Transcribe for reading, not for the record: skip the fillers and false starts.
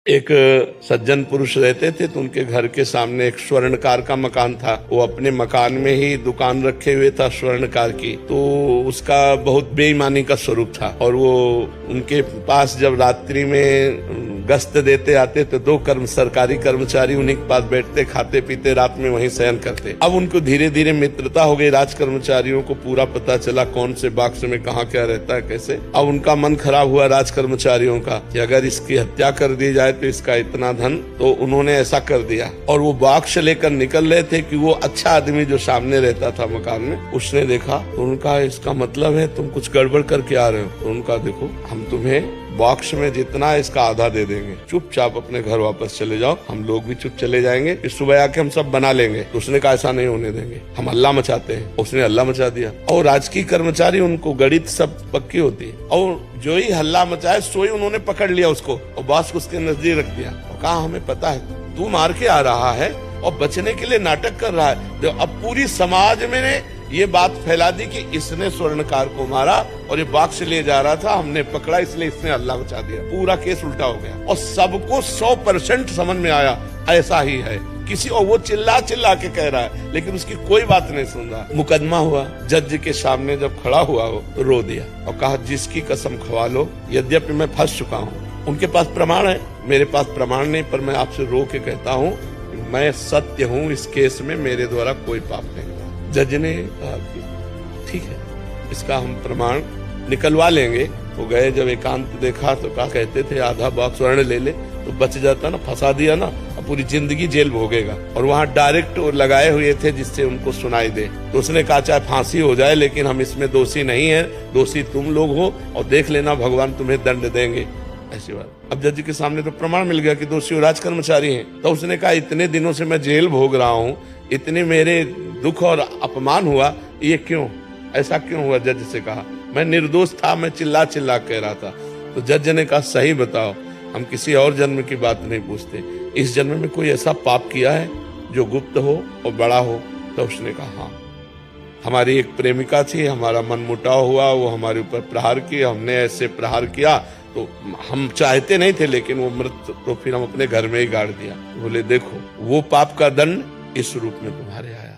एक सज्जन पुरुष रहते थे तो उनके घर के सामने एक स्वर्णकार का मकान था। वो अपने मकान में ही दुकान रखे हुए था स्वर्णकार की, तो उसका बहुत बेईमानी का स्वरूप था। और वो उनके पास जब रात्रि में गश्त देते आते तो दो सरकारी कर्मचारी उन्हीं के पास बैठते, खाते पीते, रात में वहीं शयन करते। अब उनको धीरे धीरे मित्रता हो गई, राज कर्मचारियों को पूरा पता चला कौन से बॉक्स में कहाँ क्या रहता है कैसे। अब उनका मन खराब हुआ राज कर्मचारियों का कि अगर इसकी हत्या कर दी जाए तो इसका इतना धन, तो उन्होंने ऐसा कर दिया। और वो बॉक्स लेकर निकल रहे थे कि वो अच्छा आदमी जो सामने रहता था मकान में, उसने देखा तो उनका इसका मतलब है तुम कुछ गड़बड़ करके आ रहे हो। तो उनका देखो हम तुम्हें बॉक्स में जितना है इसका आधा दे देंगे, चुपचाप अपने घर वापस चले जाओ, हम लोग भी चुप चले जाएंगे, इस सुबह आके हम सब बना लेंगे। तो उसने कहा ऐसा नहीं होने देंगे, हम हल्ला मचाते हैं। उसने हल्ला मचा दिया और राजकीय कर्मचारी, उनको गणित सब पक्की होती है, और जो ही हल्ला मचाए सोई उन्होंने पकड़ लिया उसको और बॉस को उसके नजदीक रख दिया और कहा हमें पता है तू मार के आ रहा है और बचने के लिए नाटक कर रहा है। तो अब पूरी समाज में ये बात फैला दी कि इसने स्वर्णकार को मारा और ये बॉक्स ले जा रहा था, हमने पकड़ा इसलिए इसने हल्ला मचा दिया। पूरा केस उल्टा हो गया और सबको 100% समझ में आया ऐसा ही है किसी, और वो चिल्ला चिल्ला के कह रहा है लेकिन उसकी कोई बात नहीं सुन रहा। मुकदमा हुआ, जज के सामने जब खड़ा हुआ हो तो रो दिया और कहा जिसकी कसम खवा लो, यद्यपि मैं फंस चुका हूँ, उनके पास प्रमाण है, मेरे पास प्रमाण नहीं, पर मैं आपसे रो के कहता हूँ मैं सत्य हूँ, इस केस में मेरे द्वारा कोई पाप नहीं हुआ। जज ने कहा ठीक है, इसका हम प्रमाण निकलवा लेंगे। वो गए, जब एकांत देखा तो कहा कहते थे आधा बॉक्स स्वर्ण ले ले तो बच जाता ना, फंसा दिया ना, अब पूरी जिंदगी जेल भोगेगा। और वहाँ डायरेक्ट लगाए हुए थे जिससे उनको सुनाई दे। तो उसने कहा चाहे फांसी हो जाए लेकिन हम इसमें दोषी नहीं है, दोषी तुम लोग हो और देख लेना भगवान तुम्हें दंड देंगे, ऐसी बात। अब जज के सामने तो प्रमाण मिल गया कि दोषी राज कर्मचारी हैं। तो उसने कहा इतने दिनों से मैं जेल भोग रहा हूँ, इतने मेरे दुख और अपमान हुआ, ये क्यों, ऐसा क्यों हुआ? जज से कहा मैं निर्दोष था, मैं चिल्ला चिल्ला कह रहा था। तो जज ने कहा सही बताओ, हम किसी और जन्म की बात नहीं पूछते, इस जन्म में कोई ऐसा पाप किया है जो गुप्त हो और बड़ा हो? तो उसने कहा हाँ, हमारी एक प्रेमिका थी, हमारा मनमुटाव हुआ, वो हमारे ऊपर प्रहार किया, हमने ऐसे प्रहार किया तो हम चाहते नहीं थे लेकिन वो मृत, तो फिर हम अपने घर में ही गाड़ दिया। बोले देखो वो पाप का दंड इस रूप में तुम्हारे आया।